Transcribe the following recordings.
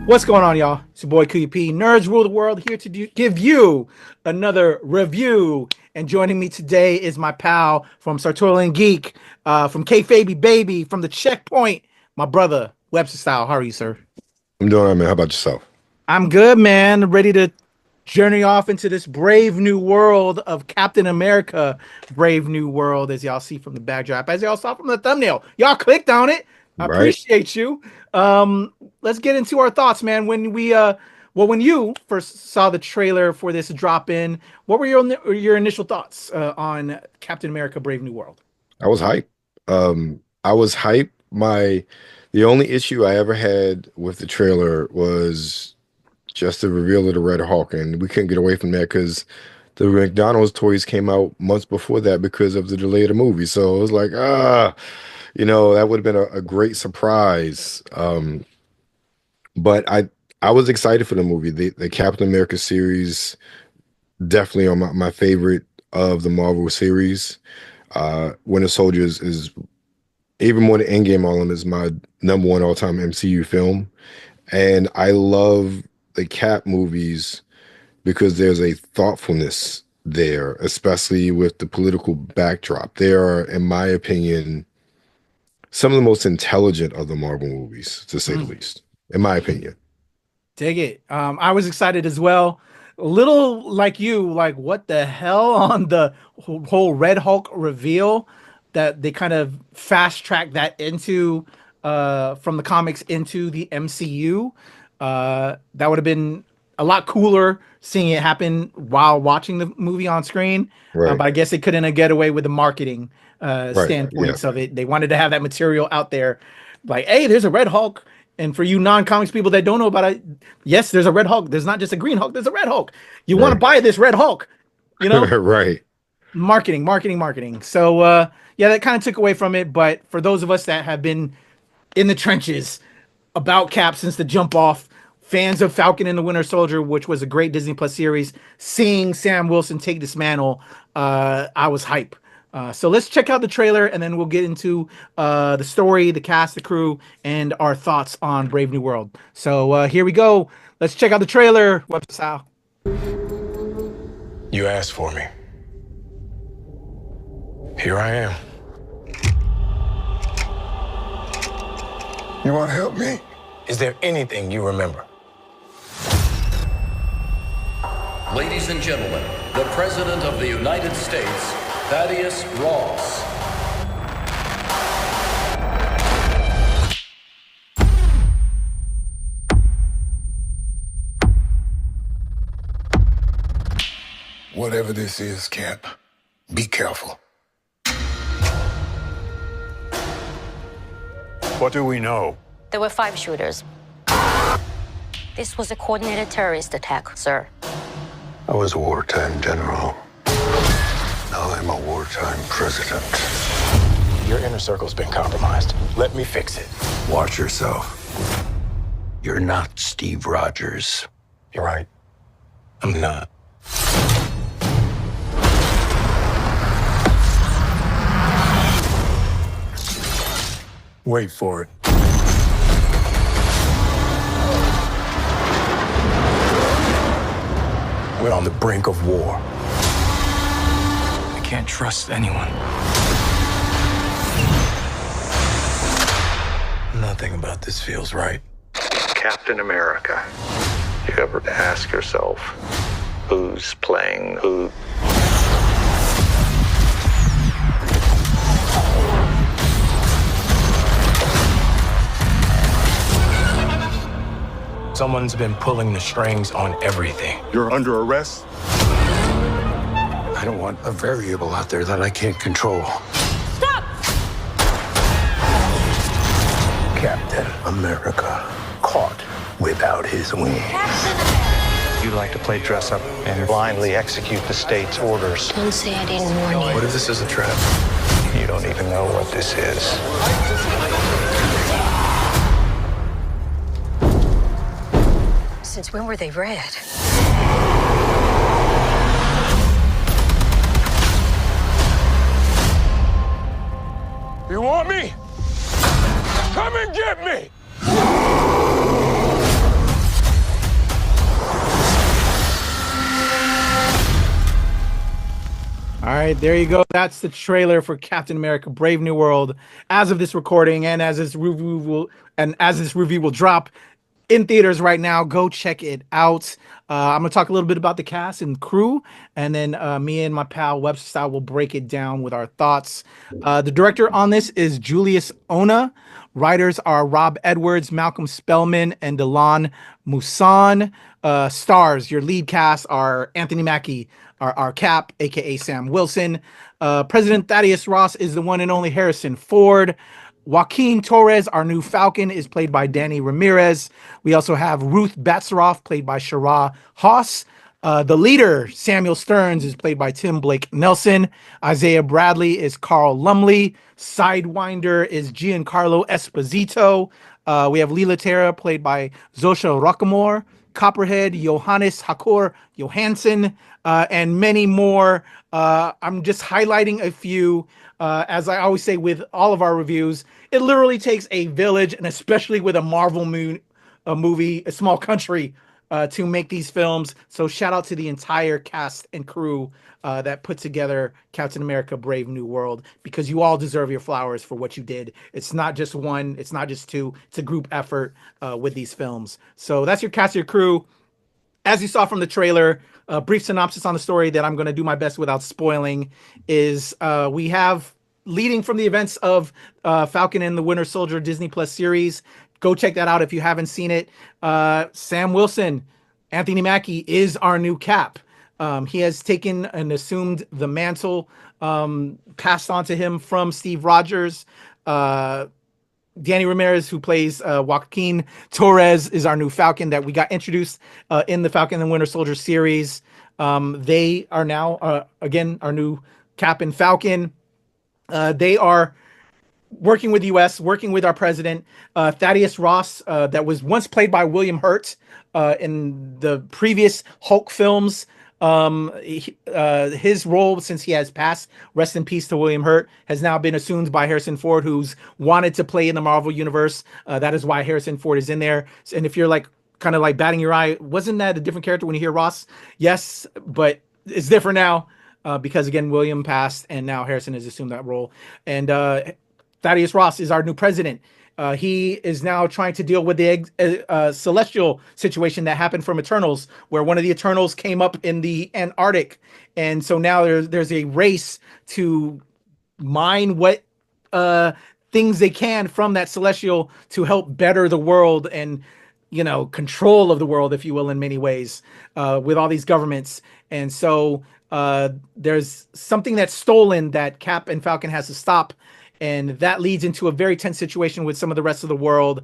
What's going on, y'all? It's your boy QP. Nerds rule the world, here to give you another review. And joining me today is my pal from Sartorial Geek, from Kayfabe Baby, from the Checkpoint, my brother, Webster Style. How are you, sir? I'm doing all right, man. How about yourself? I'm good, man. Ready to journey off into this brave new world of Captain America. Brave new world, as y'all see from the backdrop, as y'all saw from the thumbnail. Y'all clicked on it. I Right? appreciate you. Let's get into our thoughts, man. When you first saw the trailer for this drop in, what were your initial thoughts on Captain America: Brave New World? I was hyped. I was hyped. The only issue I ever had with the trailer was just the reveal of the Red Hawk, and we couldn't get away from that because the McDonald's toys came out months before that because of the delay of the movie. So it was like, that would have been a great surprise. But I was excited for the movie. The Captain America series definitely on my favorite of the Marvel series. Winter Soldier is even more than Endgame all of them is my number one all-time MCU film. And I love the Cap movies because there's a thoughtfulness there, especially with the political backdrop. They are, in my opinion, some of the most intelligent of the Marvel movies, to say the least, in my opinion. Dig it. I was excited as well. A little like you, like what the hell on the whole Red Hulk reveal that they kind of fast tracked that into from the comics into the MCU. That would have been a lot cooler seeing it happen while watching the movie on screen. Right, But I guess they couldn't get away with the marketing right, yeah, standpoints of it. They wanted to have that material out there, like, hey, there's a Red Hulk. And for you non-comics people that don't know about it, yes, there's a Red Hulk. There's not just a Green Hulk. There's a Red Hulk. You want to right, buy this Red Hulk, you know? right. Marketing, marketing, marketing. So yeah, that kind of took away from it. But for those of us that have been in the trenches about Cap since the jump off, fans of Falcon and the Winter Soldier, which was a great Disney Plus series, seeing Sam Wilson take this mantle, I was hype. So let's check out the trailer and then we'll get into the story, the cast, the crew, and our thoughts on Brave New World. So here we go. Let's check out the trailer. What's out? You asked for me. Here I am. You want to help me? Is there anything you remember? Ladies and gentlemen, the President of the United States, Thaddeus Ross. Whatever this is, Cap, be careful. What do we know? There were 5 shooters. This was a coordinated terrorist attack, sir. I was a wartime general. Now I'm a wartime president. Your inner circle's been compromised. Let me fix it. Watch yourself. You're not Steve Rogers. You're right. I'm not. Wait for it. We're on the brink of war. I can't trust anyone. Nothing about this feels right. Captain America. You ever ask yourself, who's playing who? Someone's been pulling the strings on everything. You're under arrest? I don't want a variable out there that I can't control. Stop! Captain America caught without his wings. You like to play dress up and blindly execute the state's orders. Don't say I didn't warn you. What if this is a trap? You don't even know what this is. Since when were they red? You want me? Come and get me! right, there you go. That's the trailer for Captain America: Brave New World. As of this recording, and as this review will drop in theaters right now, go check it out. I'm gonna talk a little bit about the cast and crew, and then me and my pal Webster Style will break it down with our thoughts. The director on this is Julius Onah. Writers are Rob Edwards, Malcolm Spellman, and Dalan Musson. Stars, your lead cast are Anthony Mackie, our Cap, aka Sam Wilson. President Thaddeus Ross is the one and only Harrison Ford. Joaquin Torres, our new Falcon, is played by Danny Ramirez. We also have Ruth Batsaroff, played by Shira Haas. The leader, Samuel Stearns, is played by Tim Blake Nelson. Isaiah Bradley is Carl Lumbly. Sidewinder is Giancarlo Esposito. We have Lila Terra, played by Xosha Roquemore. Copperhead, Johannes Hakor Johansson, and many more. I'm just highlighting a few. As I always say with all of our reviews, it literally takes a village, and especially with a Marvel movie, a small country, to make these films. So shout out to the entire cast and crew that put together Captain America: Brave New World, because you all deserve your flowers for what you did. It's not just one, it's not just two, it's a group effort with these films. So that's your cast, your crew. As you saw from the trailer, a brief synopsis on the story that I'm going to do my best without spoiling is we have, leading from the events of Falcon and the Winter Soldier Disney Plus series. Go check that out if you haven't seen it. Sam Wilson, Anthony Mackie, is our new Cap. He has taken and assumed the mantle passed on to him from Steve Rogers. Danny Ramirez, who plays Joaquin Torres, is our new Falcon that we got introduced in the Falcon and Winter Soldier series. They are now, again, our new Cap and Falcon. They are working with the U.S., working with our president, Thaddeus Ross, that was once played by William Hurt in the previous Hulk films. His role, since he has passed, rest in peace to William Hurt, has now been assumed by Harrison Ford, who's wanted to play in the Marvel universe. That is why Harrison Ford is in there. And if you're like kind of like batting your eye, wasn't that a different character when you hear Ross? Yes, but it's different now because again, William passed and now Harrison has assumed that role. And Thaddeus Ross is our new president. He is now trying to deal with the celestial situation that happened from Eternals, where one of the Eternals came up in the Antarctic. And so now there's a race to mine what things they can from that celestial to help better the world and, you know, control of the world, if you will, in many ways, with all these governments. And so there's something that's stolen that Cap and Falcon has to stop. And that leads into a very tense situation with some of the rest of the world.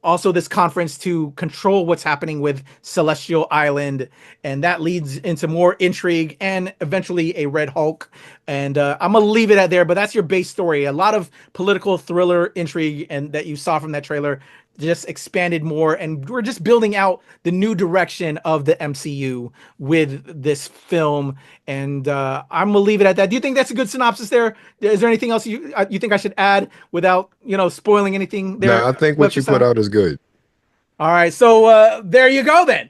Also, this conference to control what's happening with Celestial Island. And that leads into more intrigue and eventually a Red Hulk. And I'm going to leave it at there, but that's your base story. A lot of political thriller intrigue and that you saw from that trailer just expanded more. And we're just building out the new direction of the MCU with this film. And I'm going to leave it at that. Do you think that's a good synopsis there? Is there anything else you think I should add without, you know, spoiling anything there? No, I think what you put out is good. All right. So there you go then.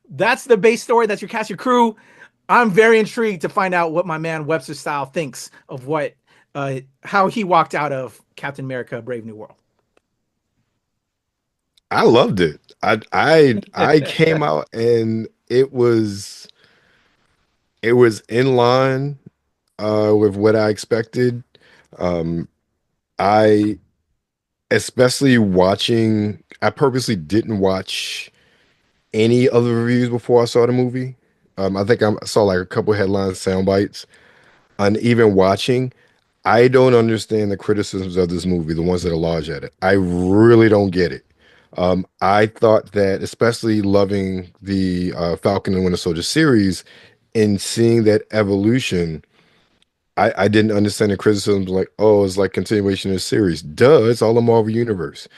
That's the base story. That's your cast, your crew. I'm very intrigued to find out what my man Webster Style thinks of what how he walked out of Captain America: Brave New World. I loved it. I came out and it was in line with what I expected. I especially watching. I purposely didn't watch any other reviews before I saw the movie. I think I saw like a couple headlines, sound bites, and even watching. I don't understand the criticisms of this movie, the ones that are large at it. I really don't get it. I thought that, especially loving the Falcon and Winter Soldier series, and seeing that evolution, I didn't understand the criticisms like, oh, it's like continuation of the series. Duh, it's all the Marvel universe.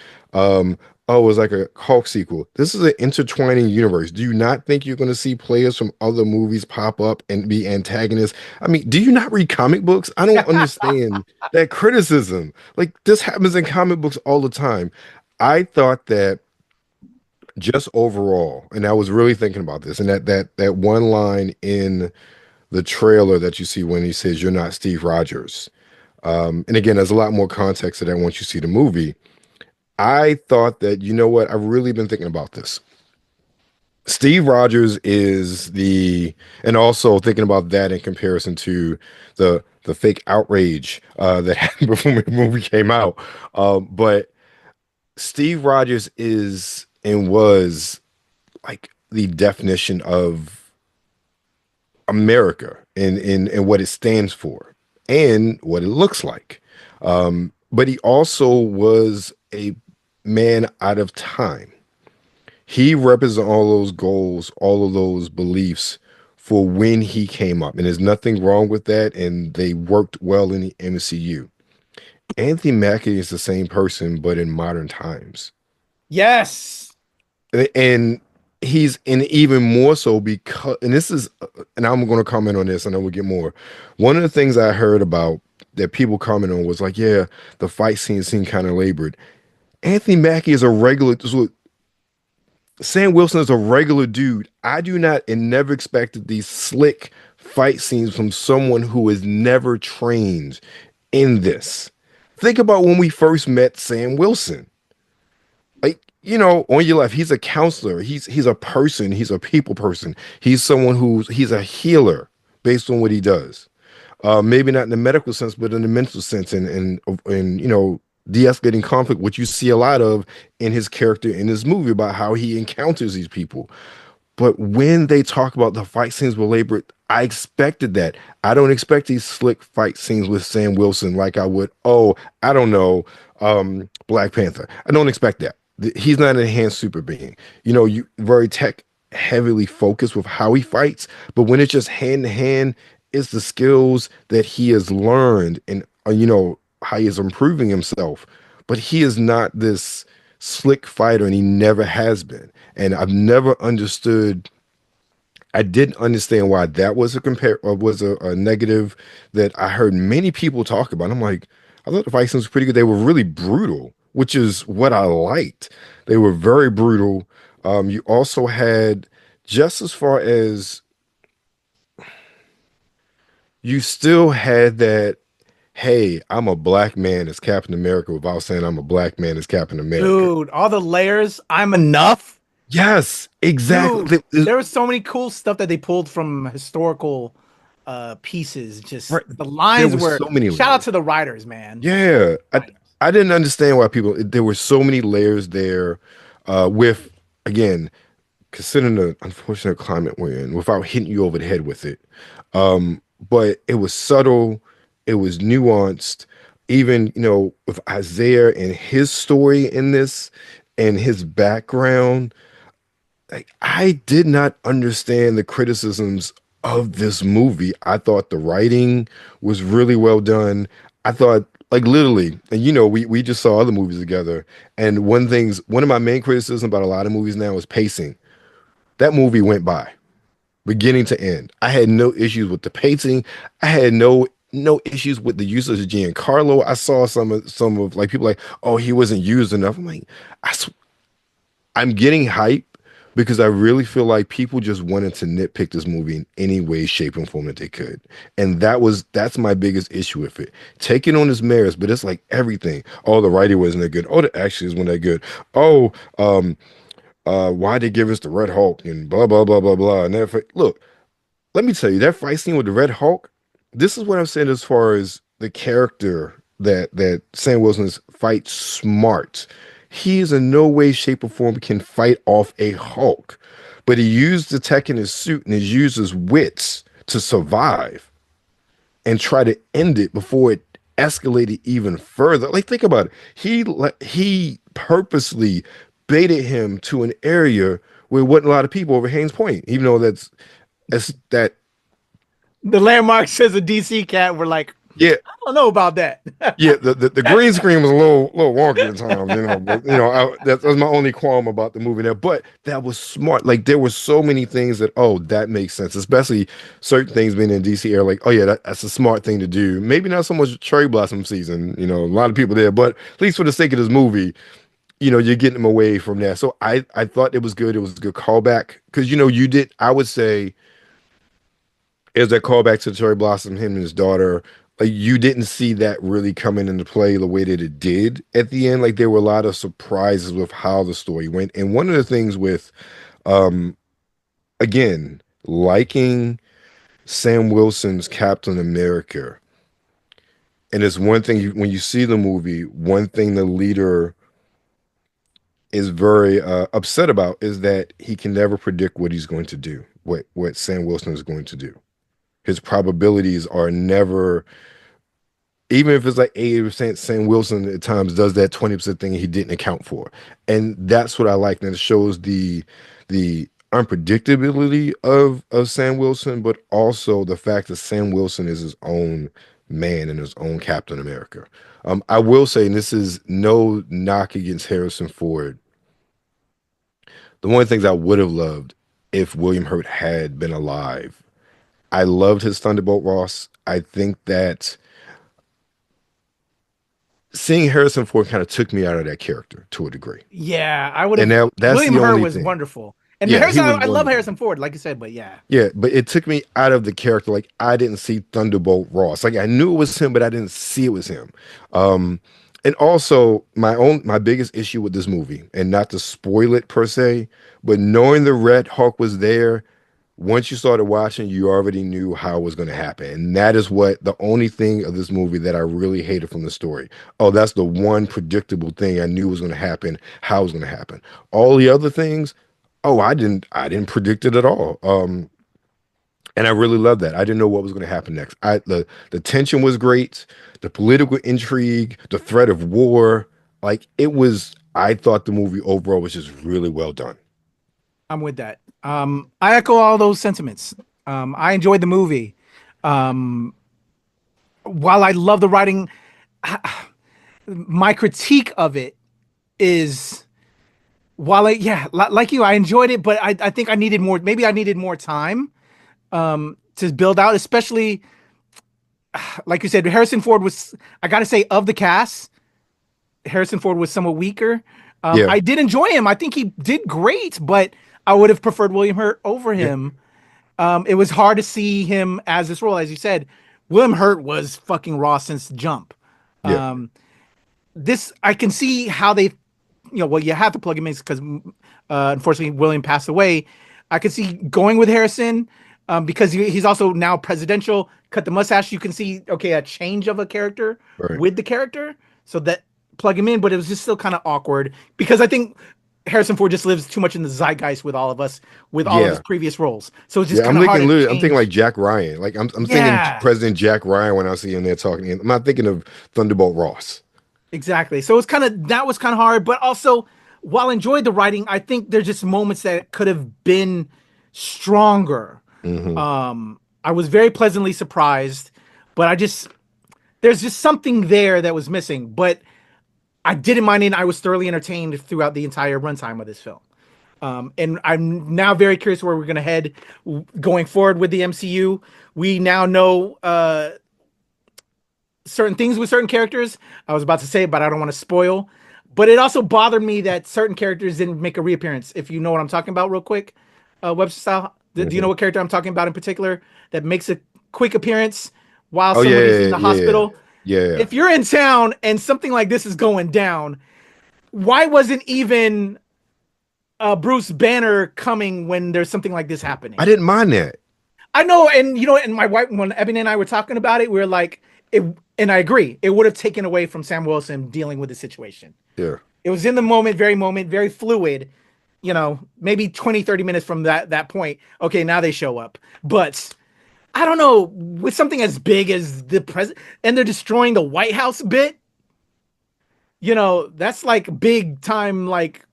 Oh, it's like a Hulk sequel. This is an intertwining universe. Do you not think you're going to see players from other movies pop up and be antagonists? I mean, do you not read comic books? I don't understand that criticism. Like, this happens in comic books all the time. I thought that just overall, and I was really thinking about this, and that one line in the trailer that you see when he says you're not Steve Rogers. And again, there's a lot more context to that once you see the movie. I thought that, you know what, I've really been thinking about this. Steve Rogers is and also thinking about that in comparison to the fake outrage that happened before the movie came out. But Steve Rogers is and was like the definition of America and what it stands for and what it looks like. But he also was a man out of time. He represents all those goals, all of those beliefs for when he came up. And there's nothing wrong with that. And they worked well in the MCU. Anthony Mackie is the same person, but in modern times. Yes. And he's in even more so because, and I'm going to comment on this and then we'll get more. One of the things I heard about that people comment on was like, yeah, the fight scene seemed kind of labored. Anthony Mackie is a regular, Sam Wilson is a regular dude. I do not and never expected these slick fight scenes from someone who is never trained in this. Think about when we first met Sam Wilson. Like, you know, on your left, he's a counselor. He's a person. He's a people person. He's someone he's a healer based on what he does. Maybe not in the medical sense, but in the mental sense and you know, de-escalating conflict, which you see a lot of in his character in this movie about how he encounters these people. But when they talk about the fight scenes with labored, I expected that. I don't expect these slick fight scenes with Sam Wilson like I would, I don't know, Black Panther. I don't expect that. He's not an enhanced super being. You know, you very tech heavily focused with how he fights, but when it's just hand to hand, it's the skills that he has learned and, you know, how he is improving himself. But he is not this slick fighter and he never has been. And I've never understood. I didn't understand why that was a negative that I heard many people talk about. I'm like, I thought the fight scenes were pretty good. They were really brutal, which is what I liked. They were very brutal. You also had, just as far as, you still had that, hey, I'm a black man as Captain America without saying I'm a black man as Captain America. Dude, all the layers, I'm enough. Yes, exactly. Dude, there was so many cool stuff that they pulled from historical pieces. Just Right. the lines were so many shout out layers. to the writers, man. Yeah, I didn't understand why there were so many layers there with, again, considering the unfortunate climate we're in, without hitting you over the head with it. But it was subtle, it was nuanced. Even, you know, with Isaiah and his story in this and his background, like, I did not understand the criticisms of this movie. I thought the writing was really well done. I thought, like, literally, and you know, we just saw other movies together. And one of my main criticisms about a lot of movies now is pacing. That movie went by, beginning to end. I had no issues with the pacing. I had no issues with the use of Giancarlo. I saw some of like people like, oh, he wasn't used enough. I'm like, I'm getting hype because I really feel like people just wanted to nitpick this movie in any way, shape, and form that they could. And that's my biggest issue with it. Taking on its merits, but it's like everything. Oh, the writing wasn't that good. Oh, the actions weren't that good. Oh, why they give us the Red Hulk and blah, blah, blah, blah, blah. And look, let me tell you, that fight scene with the Red Hulk, this is what I'm saying as far as the character that Sam Wilson's fight smart. He is in no way, shape, or form can fight off a Hulk, but he used the tech in his suit and he used his wits to survive and try to end it before it escalated even further. Like, think about it. He purposely baited him to an area where wasn't a lot of people over Haynes Point, even though that's that. The landmark says a DC cat. We're like, Yeah, I don't know about that. yeah. The green screen was a little wonky at times, you know. But, you know, that was my only qualm about the movie there. But that was smart. Like, there were so many things that makes sense. Especially certain things being in DC area. Like, oh yeah, that's a smart thing to do. Maybe not so much cherry blossom season. You know, a lot of people there, but at least for the sake of this movie, you know, you're getting them away from that. So I thought it was good. It was a good callback because, you know, I would say Is that callback to Cherry Blossom, him and his daughter. Like you didn't see that really coming into play the way that it did at the end. Like there were a lot of surprises with how the story went. And one of the things with again, liking Sam Wilson's Captain America, and it's one thing when you see the movie, one thing the leader is very upset about is that he can never predict what he's going to do, what Sam Wilson is going to do. His probabilities are never, even if it's like 80%, Sam Wilson at times does that 20% thing he didn't account for. And that's what I like. And it shows the unpredictability of Sam Wilson, but also the fact that Sam Wilson is his own man and his own Captain America. I will say, and this is no knock against Harrison Ford, the one of the things I would have loved if William Hurt had been alive. I loved his Thunderbolt Ross. I think that seeing Harrison Ford kind of took me out of that character to a degree. Yeah, I would have. And that's William the Hurt only was thing. wonderful. And Yeah, Harrison, he was I love wonderful. Harrison Ford, like you said, but yeah. Yeah, but it took me out of the character. Like I didn't see Thunderbolt Ross. Like I knew it was him, but I didn't see it was him. And also my biggest issue with this movie, and not to spoil it per se, but knowing the Red Hawk was there, once you started watching, you already knew how it was going to happen. And that is what the only thing of this movie that I really hated from the story. Oh, that's the one predictable thing I knew was going to happen, how it was going to happen. All the other things, oh, I didn't predict it at all. And I really loved that. I didn't know what was going to happen next. The tension was great, the political intrigue, the threat of war. Like it was, I thought the movie overall was just really well done. I'm with that. I echo all those sentiments. I enjoyed the movie. While I love the writing, my critique of it is, like you, I enjoyed it, but I think I needed more. Maybe I needed more time to build out, especially like you said, Harrison Ford was, I got to say, of the cast, Harrison Ford was somewhat weaker. Yeah. I did enjoy him. I think he did great, but I would have preferred William Hurt over him. It was hard to see him as this role. As you said, William Hurt was fucking raw since jump. Yeah. This, I can see how they, you have to plug him in because unfortunately William passed away. I could see going with Harrison because he's also now presidential. Cut the mustache. You can see, a change of a character with the character. So that plug him in, but it was just still kind of awkward because I think Harrison Ford just lives too much in the zeitgeist with all of us, with all of his previous roles. So it's just kind of hard to change. I'm thinking like Jack Ryan. Like I'm thinking President Jack Ryan when I see him there talking. I'm not thinking of Thunderbolt Ross. Exactly. So it's that was kind of hard, but also while I enjoyed the writing, I think there's just moments that could have been stronger. Mm-hmm. I was very pleasantly surprised, but there's just something there that was missing, but I didn't mind it. I was thoroughly entertained throughout the entire runtime of this film. And I'm now very curious where we're going to head going forward with the MCU. We now know certain things with certain characters. I was about to say it, but I don't want to spoil. But it also bothered me that certain characters didn't make a reappearance. If you know what I'm talking about real quick, Webster Style. Do you know what character I'm talking about in particular that makes a quick appearance while somebody's in the hospital? Yeah. If you're in town and something like this is going down, why wasn't even Bruce Banner coming when there's something like this happening? I didn't mind that. I know, and and my wife, when Ebony and I were talking about it, we were like, and I agree, it would have taken away from Sam Wilson dealing with the situation. Yeah. It was in the moment, very fluid. Maybe 20, 30 minutes from that point. Okay, now they show up. But I don't know, with something as big as the president, and they're destroying the White House bit, that's like big time, like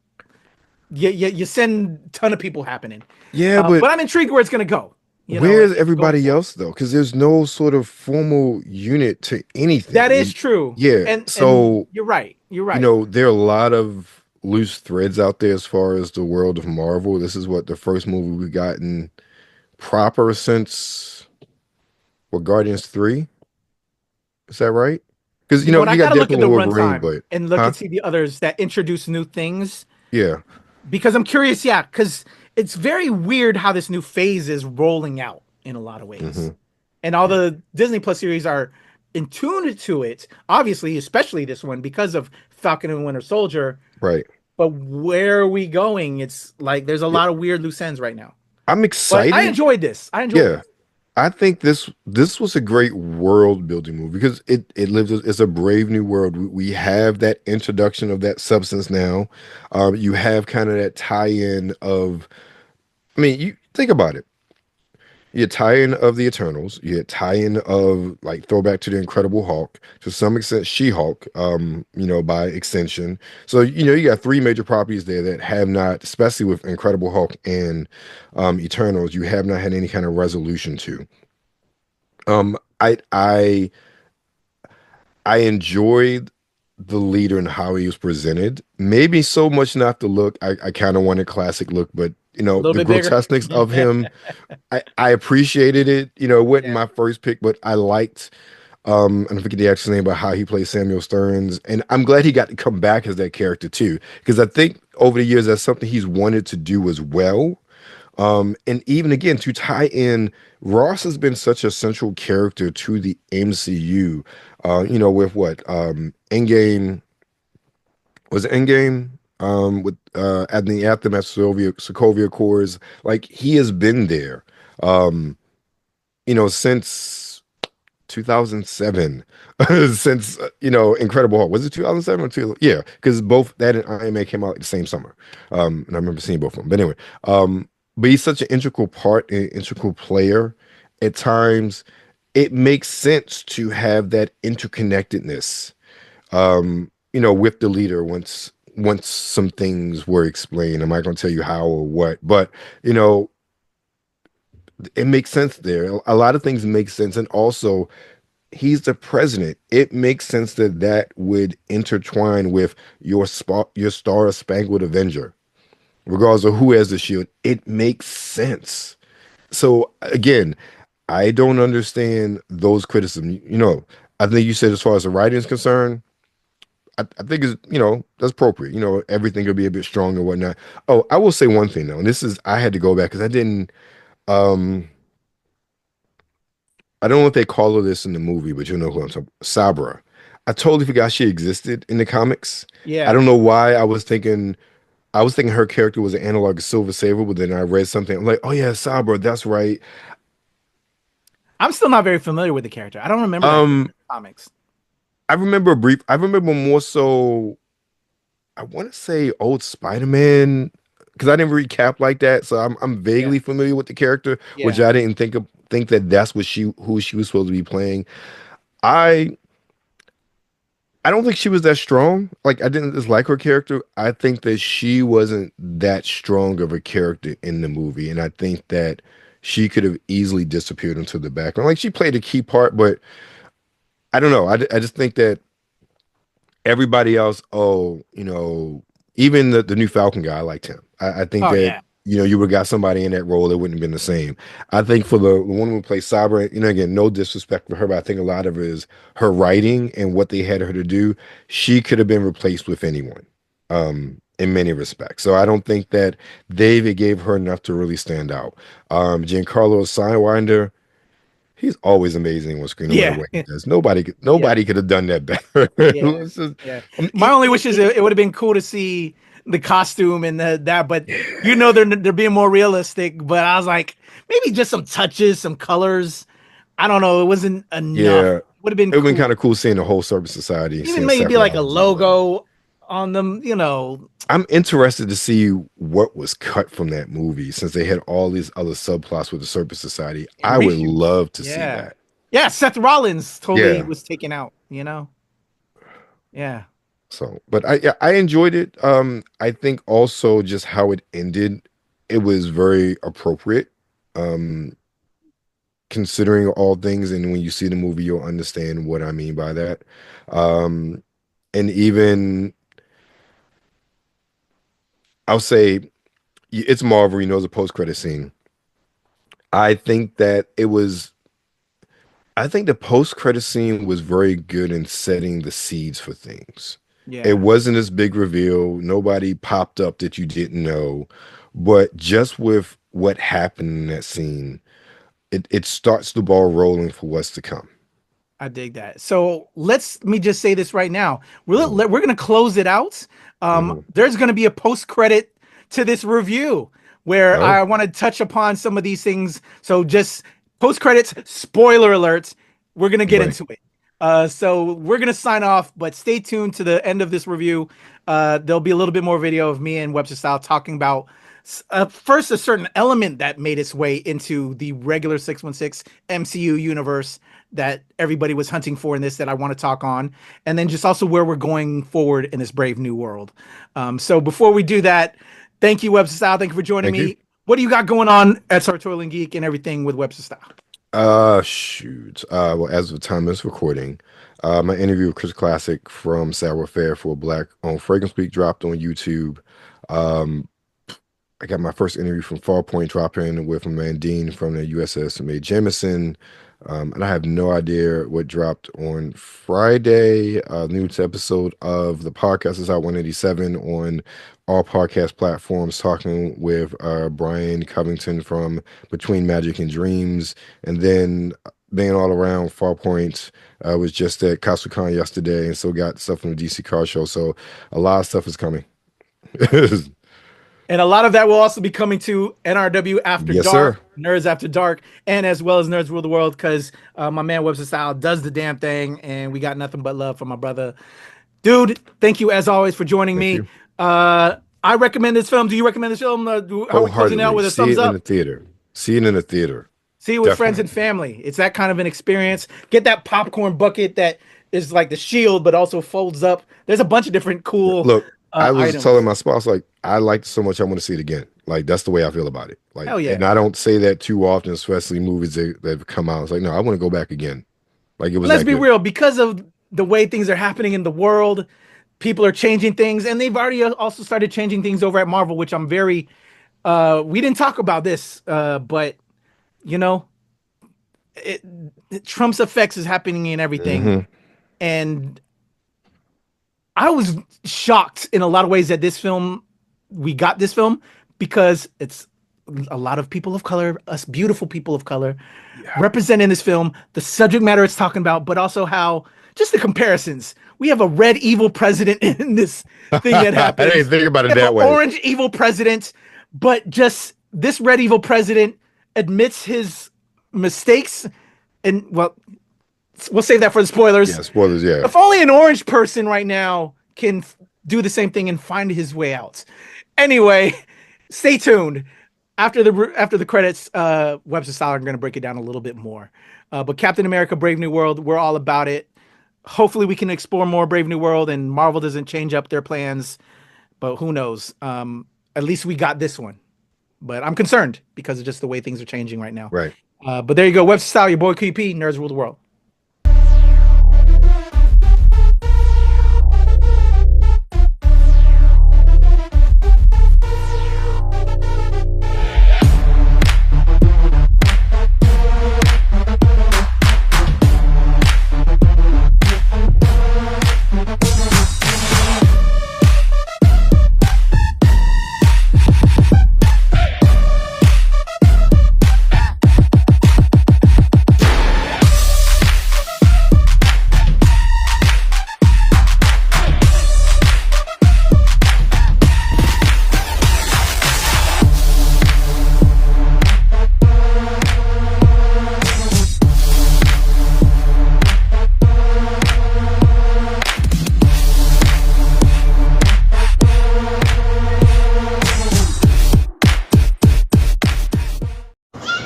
you send a ton of people happening. Yeah, but I'm intrigued where it's going to go. Where's everybody else though? Because there's no sort of formal unit to anything. That is true. Yeah. And you're right. There are a lot of loose threads out there as far as the world of Marvel. This is what the first movie we gotten proper since Guardians 3. Is that right? Because you I got gotta look at the Wolverine, runtime and look and see the others that introduce new things. Yeah. Because I'm curious, because it's very weird how this new phase is rolling out. in a lot of ways. Hmm. And all the Disney Plus series are in tune to it, obviously, especially this one because of Falcon and Winter Soldier. Right. But where are we going? It's like there's a lot of weird loose ends right now. I'm But I excited. enjoyed this. I enjoyed Yeah. this. I think this was a great world building movie because it lives. It's a brave new world. We have that introduction of that substance now. You have kind of that tie-in of. I mean, you think about it. You had tie-in of the Eternals. You had tie-in of like throwback to the Incredible Hulk, to some extent She-Hulk, by extension. So, you got three major properties there that have not, especially with Incredible Hulk and Eternals, you have not had any kind of resolution to. Um, I I I enjoyed the leader and how he was presented. Maybe so much not the look. I kind of wanted classic look, but A little the bit bigger. grotesqueness of him, I appreciated it. It wasn't Yeah. my first pick, but I liked and I forget the actor's name, but how he plays Samuel Stearns. And I'm glad he got to come back as that character too. Because I think over the years that's something he's wanted to do as well. And even again, to tie in, Ross has been such a central character to the MCU. With what Endgame was it Endgame? With at the aftermath of Sokovia Accords, like he has been there. Um, since 2007, since Incredible Hulk. Was it 2007 or two? Yeah, because both that and Iron Man came out like the same summer. And I remember seeing both of them. But anyway, but he's such an integral part, an integral player. At times, it makes sense to have that interconnectedness. With the leader once some things were explained. I'm not going to tell you how or what, but it makes sense there. A lot of things make sense, and also he's the president. It makes sense that would intertwine with your Star Spangled Avenger, regardless of who has the shield. It makes sense. So again, I don't understand those criticisms. I think you said as far as the writing is concerned, I think it's that's appropriate. Everything could be a bit strong and whatnot. Oh, I will say one thing though, and this is I had to go back because I didn't. Um, I don't know if they call her this in the movie, but you know who I'm talking about. Sabra. I totally forgot she existed in the comics. I Yeah. don't know why I was thinking her character was an analog of Silver Saber, but then I read something. I'm like, oh yeah, Sabra, that's right. I'm still not very familiar with the character. I don't remember that in Um, the comics. I remember more so, I want to say old Spider-Man, because I didn't read Cap like that, so I'm Yeah. vaguely familiar with the character, which Yeah. I didn't think that that's who she was supposed to be playing. I I don't think she was that strong. Like I didn't dislike her character. I think that she wasn't that strong of a character in the movie, and I think that she could have easily disappeared into the background. Like she played a key part, but I don't know. I just think that everybody else, even the new Falcon guy, I liked him. I think Oh that yeah. you would have got somebody in that role that wouldn't have been the same. I think for the one who plays Sabra, again, no disrespect for her, but I think a lot of it is her writing and what they had her to do. She could have been replaced with anyone, in many respects. So I don't think that David gave her enough to really stand out. Giancarlo Sidewinder, he's always amazing on screen, no matter Yeah. what he does. Nobody could Yeah. nobody could have done that better. Yeah. Let's just- Yeah. um, My e- only wish is it would have been cool to see the costume and that, but they're being more realistic. But I was like, maybe just some touches, some colors. I don't know. It wasn't enough. Yeah, Would have been it would been cool. kind of cool seeing the whole Serpent Society, Even seeing maybe Seth like a Rollins and whatnot. logo on them. I'm interested to see what was cut from that movie since they had all these other subplots with the Serpent Society. And I would reshoots. love to see Yeah. that. Yeah, Seth Rollins totally Yeah. was taken out. Yeah. So, but I enjoyed it. I think also just how it ended, it was very appropriate. Um, Considering all things, and when you see the movie, you'll understand what I mean by that. Um, and even I'll say it's Marvel, as a post-credit scene. I think that it was I think the post-credit scene was very good in setting the seeds for things. It Yeah. wasn't this big reveal. Nobody popped up that you didn't know. But just with what happened in that scene, it starts the ball rolling for what's to come. I dig that. So let me just say this right now. We're going to close it out. There's going to be a post-credit to this review where I want to touch upon some of these things. So just post-credits, spoiler alerts. We're going to get into it. So we're going to sign off, but stay tuned to the end of this review. There'll be a little bit more video of me and Webster Style talking about first a certain element that made its way into the regular 616 MCU universe that everybody was hunting for in this that I want to talk on, and then just also where we're going forward in this brave new world. So before we do that, thank you, Webster Style. Thank you for joining me. What do you got going on at Sartorial and Geek and everything with Webster Style? Shoot. Well, as of the time of this recording, my interview with Chris Classic from Sour Fair for Black on Fragrance Week dropped on YouTube. I got my first interview from Farpoint dropping with my man Dean from the USS Mae Jemison. And I have no idea what dropped on Friday. Newest episode of the podcast is out 187 on all podcast platforms, talking with Brian Covington from Between Magic and Dreams. And then being all around Farpoint, I was just at Kasukan yesterday and still got stuff from the DC Car Show. So a lot of stuff is coming. And a lot of that will also be coming to NRW After Dark, sir. Nerds After Dark, and as well as Nerds Rule the World, because my man Webster Style does the damn thing, and we got nothing but love for my brother. Dude, thank you as always for joining me. I recommend this film. Do you recommend this film? How are we closing out with a thumbs up? See it in the theater. See it in the theater. See it with friends and family. It's that kind of an experience. Get that popcorn bucket that is like the shield, but also folds up. There's a bunch of different cool I was items. telling my spouse, like, I liked it so much I want to see it again. Like, that's the way I feel about it. Like, hell yeah. And I don't say that too often, especially movies that have come out. It's like, no, I want to go back again. Like, it was. Let's be real, because of the way things are happening in the world, people are changing things, and they've already also started changing things over at Marvel, which I'm very. We didn't talk about this, but you know, Trump's effects is happening in everything, and I was shocked in a lot of ways that we got this film, because it's a lot of people of color, us beautiful people of color, represented in this film, the subject matter it's talking about, but also how just the comparisons. We have a red evil president in this thing that happens. I didn't think about it that way. Orange evil president, but just this red evil president admits his mistakes, and well, we'll save that for the spoilers. Yeah, spoilers, yeah. If only an orange person right now can do the same thing and find his way out. Anyway, stay tuned. After the credits, Webster Style are going to break it down a little bit more. But Captain America: Brave New World, we're all about it. Hopefully we can explore more Brave New World and Marvel doesn't change up their plans, but who knows? At least we got this one. But I'm concerned because of just the way things are changing right now. Right. But there you go. Webster Style, your boy QP, Nerds Rule the World.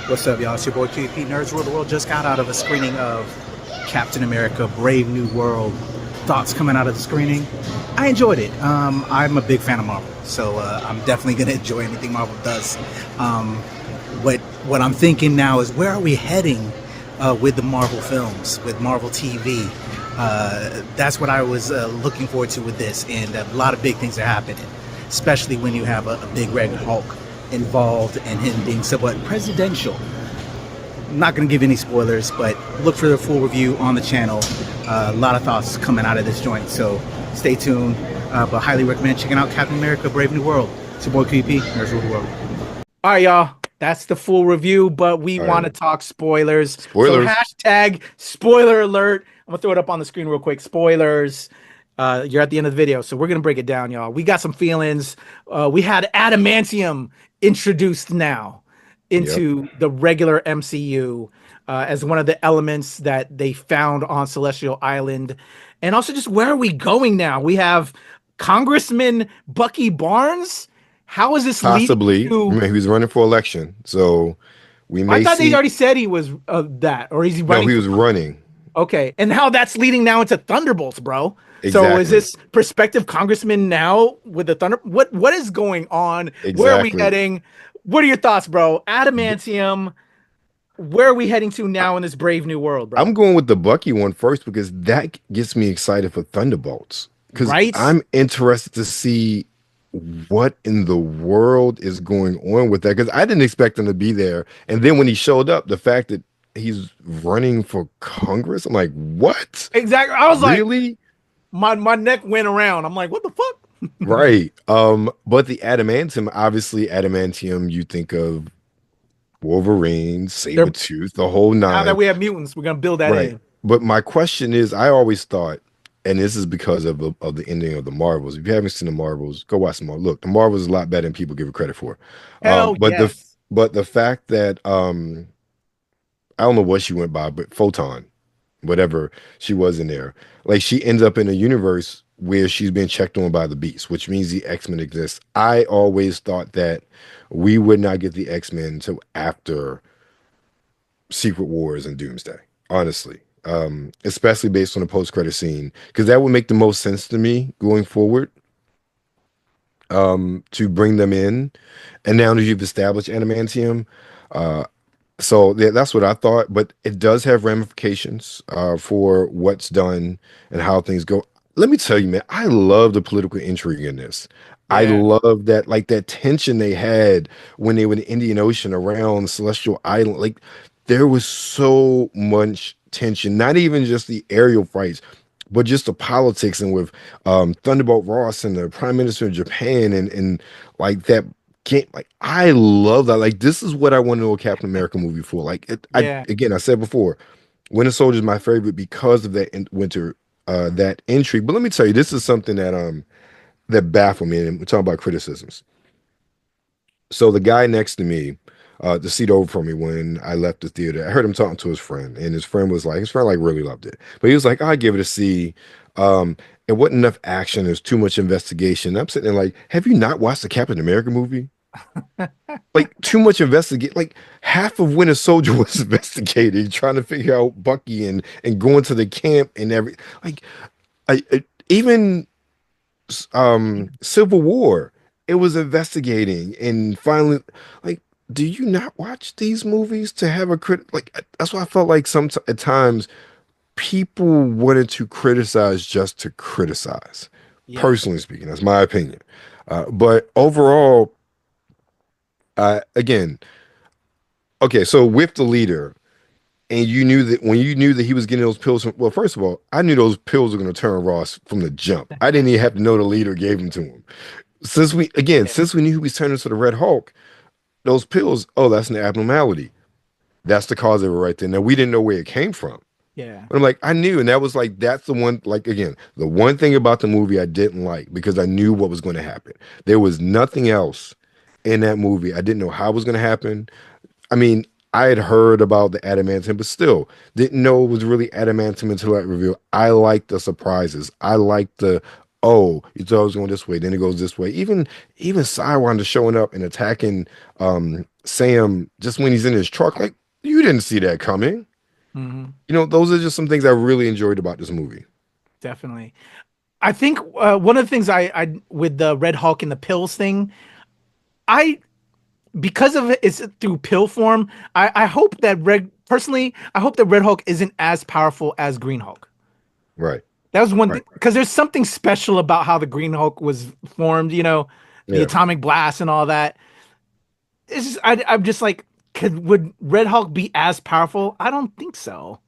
What's up, y'all? It's your boy QP. Nerds Rule the World just got out of a screening of Captain America: Brave New World. Thoughts coming out of the screening? I enjoyed it. I'm a big fan of Marvel, so I'm definitely going to enjoy anything Marvel does. What I'm thinking now is, where are we heading with the Marvel films, with Marvel TV? That's what I was looking forward to with this, and a lot of big things are happening, especially when you have a big red Hulk involved and him being somewhat presidential. I'm not going to give any spoilers, but look for the full review on the channel. A lot of thoughts coming out of this joint, so stay tuned. But highly recommend checking out Captain America: Brave New World. It's your boy QP, Nerds Rule the World. All right, y'all. That's the full review, but we All want to right. talk spoilers. Spoilers. So hashtag spoiler alert. I'm gonna throw it up on the screen real quick. Spoilers. You're at the end of the video, so we're gonna break it down, y'all. We got some feelings. We had adamantium introduced now into the regular MCU as one of the elements that they found on Celestial Island, and also just where are we going now? We have Congressman Bucky Barnes. How is this Possibly. leading to? Remember, he was running for election, so we I may thought they see. already said he was that, or is he No, running? he was running. Okay, and how that's leading now into Thunderbolts, bro. So Exactly. is this prospective congressman now with the Thunder? What is going on? Where are we Exactly. heading? What are your thoughts, bro? Adamantium. Where are we heading to now in this brave new world, bro? I'm going with the Bucky one first because that gets me excited for Thunderbolts. Because Right? I'm interested to see what in the world is going on with that. Because I didn't expect him to be there. And then when he showed up, the fact that he's running for Congress, I'm like, what? Exactly. I was like, Really? my neck went around. I'm like, what the fuck? Right. But the adamantium, obviously, adamantium, you think of Wolverine, Sabretooth, the whole Now nine. that we have mutants, we're gonna build that Right. in. But my question is, I always thought, and this is because of the ending of the Marvels. If you haven't seen the Marvels, go watch them all. Look, the Marvels is a lot better than people give it credit for. Hell But yes. the fact that I don't know what she went by, but Photon, whatever she was in there, like she ends up in a universe where she's been checked on by the Beast, which means the X-Men exist. I always thought that we would not get the X-Men until after Secret Wars and Doomsday, honestly. Especially based on the post-credit scene, because that would make the most sense to me going forward. To bring them in, and now that you've established adamantium, so that's what I thought. But it does have ramifications for what's done and how things go. Let me tell you, man, I love the political intrigue in this. I Yeah. love that, like that tension they had when they were in the Indian Ocean around Celestial Island. Like there was so much tension, not even just the aerial fights, but just the politics and with Thunderbolt Ross and the Prime Minister of Japan and like that game. Like I love that. Like this is what I want to know a Captain America movie for. Like Yeah. I said before, Winter Soldier is my favorite because of that intrigue. But let me tell you, this is something that baffled me, and we're talking about criticisms. So the guy next to me, the seat over from me when I left the theater, I heard him talking to his friend, and his friend really loved it. But he was like, I give it a C. It wasn't enough action, there's too much investigation. I'm sitting there like, have you not watched the Captain America movie? Like too much investigate. Like half of Winter Soldier was investigating, trying to figure out Bucky and going to the camp and every like even Civil War, it was investigating and finally like, do you not watch these movies to have a like that's why I felt like at times people wanted to criticize just to criticize. Yeah. Personally speaking, that's my opinion. But overall, again, okay, so with the leader, and you knew that when you knew that he was getting those pills well, first of all, I knew those pills were going to turn Ross from the jump. I didn't even have to know the leader gave them to him. Since we knew he was turning to the Red Hulk, those pills, oh, that's an abnormality. That's the cause of it right there. Now, we didn't know where it came from. Yeah. But I'm like, I knew, and that was like, that's the one, like, again, the one thing about the movie I didn't like, because I knew what was going to happen. There was nothing else in that movie. I didn't know how it was going to happen. I mean, I had heard about the adamantium, but still didn't know it was really adamantium until that reveal. I like the surprises. I like oh, you thought it was going this way, then it goes this way. Even Sidewinder showing up and attacking Sam just when he's in his truck, like, you didn't see that coming. Mm-hmm. You know, those are just some things I really enjoyed about this movie. Definitely. I think one of the things I with the Red Hulk and the pills thing, because of it's through pill form, I hope that Red Hulk isn't as powerful as Green Hulk. Right. That was one thing, because there's something special about how the Green Hulk was formed, you know, the atomic blast and all that. It's just, I'm just like, would Red Hulk be as powerful? I don't think so.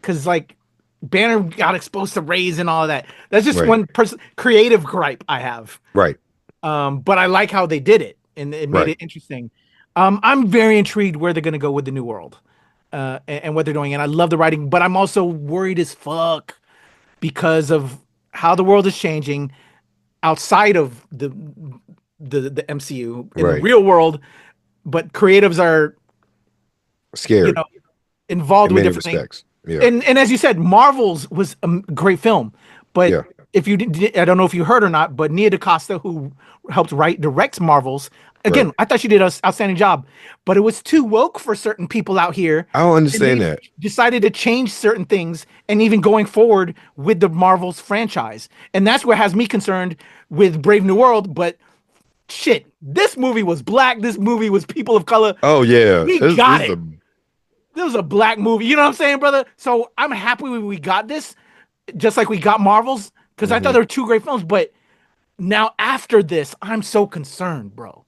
Because, like, Banner got exposed to rays and all that. That's just one creative gripe I have. Right. But I like how they did it, and it made it interesting. I'm very intrigued where they're gonna go with the New World, and what they're doing, and I love the writing, but I'm also worried as fuck because of how the world is changing outside of the MCU in the Right. real world, but creatives are, you Scared know, involved in with many different things. respects. Yeah. And as you said, Marvel's was a great film, but Yeah. if you did, I don't know if you heard or not, but Nia DaCosta, who helped direct Marvel's, Right. again, I thought she did an outstanding job, but it was too woke for certain people out here. I don't And understand they that. decided to change certain things, and even going forward with the Marvel's franchise, and that's what has me concerned with Brave New World. But shit, this movie was black. This movie was people of color. Oh yeah. We This got is it. This was a black movie. You know what I'm saying, brother? So I'm happy we got this, just like we got Marvel's, because I thought there were two great films. But now after this, I'm so concerned, bro.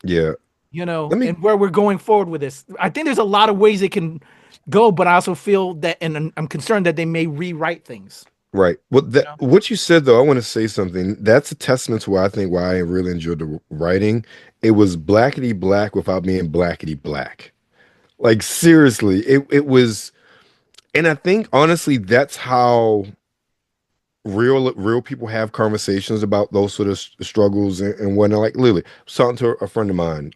yeah. You know, Let me and where we're going forward with this. I think there's a lot of ways they can go, but I also feel that, and I'm concerned that they may rewrite things. Right. Well, what you said though, I want to say something. That's a testament to why I really enjoyed the writing. It was blackety black without being blackety black. Like seriously, it was, and I think honestly that's how real people have conversations about those sort of struggles and whatnot. Like literally, I was talking to a friend of mine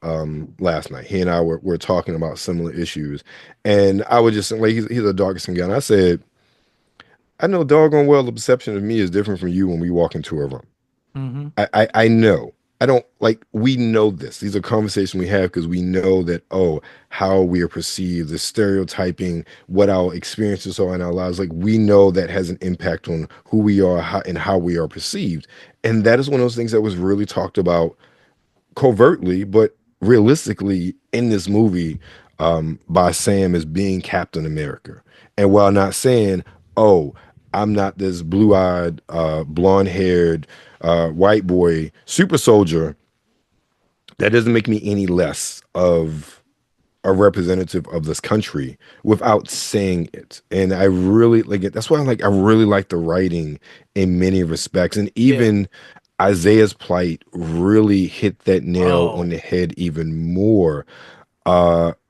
last night. He and I were talking about similar issues, and I was just like, he's a dark skinned guy. And I said, I know doggone well the perception of me is different from you when we walk into a room. Mm-hmm. I know. I don't like, we know this. These are conversations we have because we know that, oh, how we are perceived, the stereotyping, what our experiences are in our lives. Like, we know that has an impact on who we are and how we are perceived. And that is one of those things that was really talked about covertly, but realistically in this movie by Sam as being Captain America. And while not saying, oh, I'm not this blue-eyed, blonde-haired white boy super soldier, that doesn't make me any less of a representative of this country without saying it. And I really like it. That's why I really like the writing in many respects. And even Isaiah's plight really hit that nail on the head even more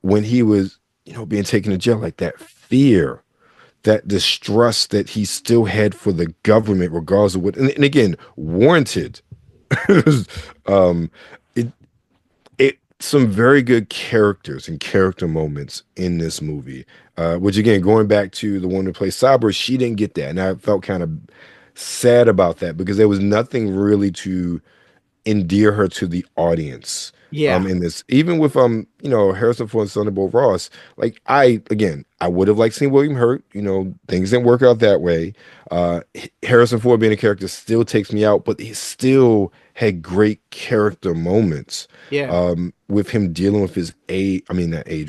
when he was, being taken to jail. Like that fear, that distrust that he still had for the government, regardless of what, and again, warranted. um, it some very good characters and character moments in this movie. Which again, going back to the one who plays Sabra, she didn't get that, and I felt kind of sad about that because there was nothing really to endear her to the audience. In this, even with Harrison Ford and Thunderbolt Ross, like I would have liked seeing William Hurt. Things didn't work out that way. Harrison Ford being a character still takes me out, but he still had great character moments. With him dealing with his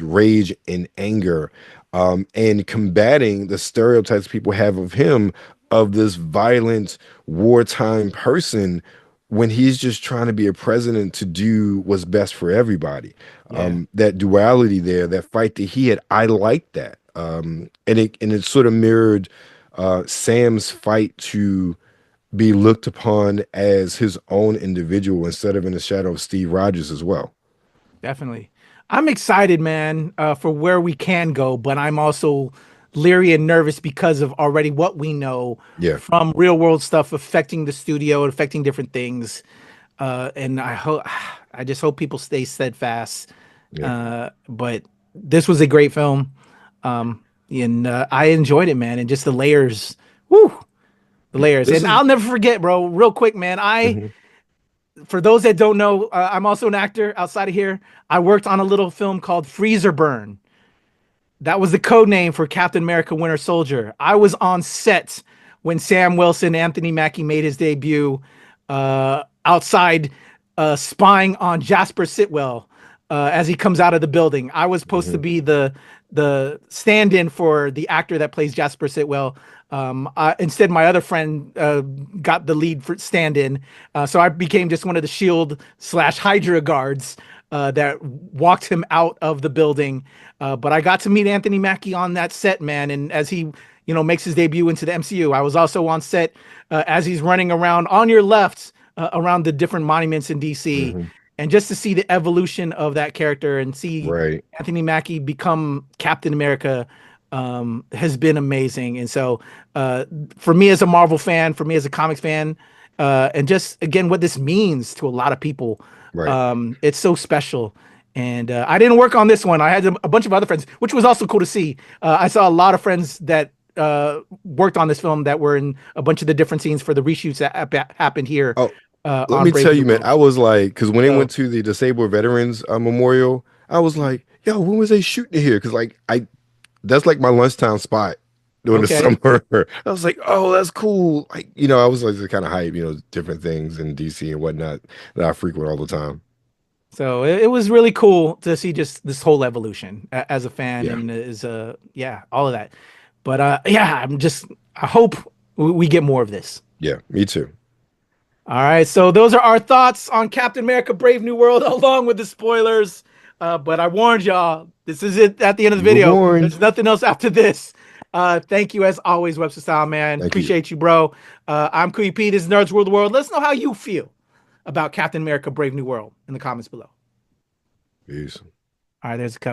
rage and anger, and combating the stereotypes people have of him, of this violent wartime person, when he's just trying to be a president to do what's best for everybody. That duality there, that fight that he had, I liked that. And it sort of mirrored Sam's fight to be looked upon as his own individual instead of in the shadow of Steve Rogers as well. Definitely. I'm excited, man, for where we can go, but I'm also leery and nervous because of already what we know from real world stuff affecting the studio, affecting different things. And I just hope people stay steadfast. But this was a great film. And I enjoyed it, man. And just the layers, the layers. I'll never forget, bro, real quick, man. For those that don't know, I'm also an actor outside of here. I worked on a little film called Freezer Burn. That was the code name for Captain America Winter Soldier. I was on set when Sam Wilson, Anthony Mackie made his debut outside spying on Jasper Sitwell as he comes out of the building. I was supposed to be the stand-in for the actor that plays Jasper Sitwell. Instead, my other friend got the lead for stand-in. So I became just one of the SHIELD/Hydra guards that walked him out of the building. But I got to meet Anthony Mackie on that set, man. And as he, makes his debut into the MCU, I was also on set as he's running around on your left around the different monuments in DC. and just to see the evolution of that character and see Right. Anthony Mackie become Captain America has been amazing. And so for me as a Marvel fan, for me as a comics fan, and just again what this means to a lot of people, Right. it's so special. And I didn't work on this one. I had a bunch of other friends, which was also cool to see. I saw a lot of friends that worked on this film that were in a bunch of the different scenes for the reshoots that happened here. Oh, let on me Brave tell New you, man, World. I was like, because when they So- went to the Disabled Veterans Memorial, I was like, yo, when was they shooting here? Because like that's like my lunchtime spot during the Okay. summer. I was like, oh, that's cool. Like, I was like kind of hype, different things in DC and whatnot that I frequent all the time. So it was really cool to see just this whole evolution as a fan Yeah. and all of that. But I hope we get more of this. Yeah, me too. All right, so those are our thoughts on Captain America: Brave New World, along with the spoilers. But I warned y'all, this is it at the end of the You were video. warned. There's nothing else after this. Thank you as always, Webster Style Man. Thank you. Appreciate you, bro. I'm Kuyi P. This is Nerds World the World. Let us know how you feel about Captain America: Brave New World in the comments below. Peace. All right, there's a cut.